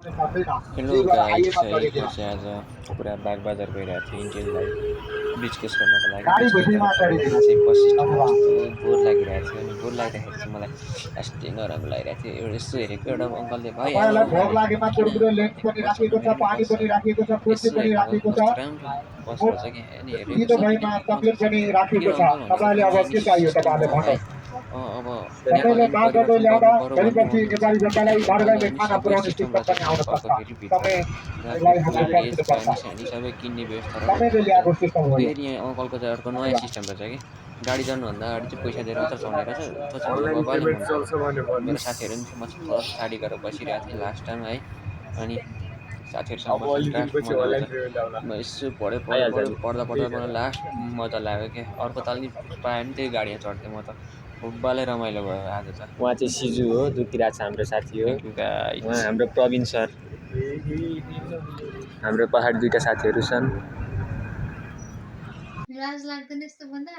Hello guys, म चाहिँ आज पुरा बागबजार गइरहेको थिएँ इन्टेललाई बिचकेस गर्नको लागि। बिचकेस गरेर फर्किँदा चाहिँ बस स्ट्यान्डमा कस्तो बोर लागिरहेको थियो। अनि बोर लागिरहेको चाहिँ मलाई लास्टै नराम्रो लागिरहेको थियो। एउटा यसो हेरेको एउटा अङ्कलले भाइ आऊ भन्दै किन भन्दै बस भन्नु मेरो बस हो भने यसो हेर्नु अङ्कल कस्तो राम्रो बस रहेछ कि। अनि हेरेको सबैले मजाको छ के हो अङ्कल भनेको अनि चाइनिज सिस्टम हो भाइ। अब नेपाल पनि परिवर्तन गर्नुपऱ्यो भन्ने भन्नुहुन्छ। अङ्कलले अनि सबै सिस्टम रहेछ त्यहाँ घरको फेरि भित्र राख्ने कुलर एसी पानी सानी सबै किन्ने व्यवस्था रहेछ भित्र। फेरि यहाँ अङ्कलको चाहिँ अर्को नयाँ सिस्टम रहेछ कि गाडी जानुभन्दा अगाडि चाहिँ पैसा दिएर मात्र चढ्ने रहेछ। त्यो चाहिँ मलाई बबाले मन पऱ्यो। मेरो साथीहरू पनि थियो, म चाहिँ पछाडि गएर बसिरहेको थिएँ लास्ट टाइम है। अनि साथीहरूसँग बस्दा ड्राफ्ट मजा आउँछ। म यसो पढ्दा मलाई लास्ट मजा लाग्यो क्या। अर्को ताल नि पायो भने त्यही गाडीमा चढ्थेँ म त। खुब्बाले रमाइलो भयो आज त। उहाँ चाहिँ सिजु हो, दुखिरहेको छ हाम्रो साथी हो। Thank you guys. उहाँ हाम्रो प्रवीण सर। हाम्रो पहाडी दुईटा साथीहरू छन्। लाज लाग्दैन यस्तो भन्दा?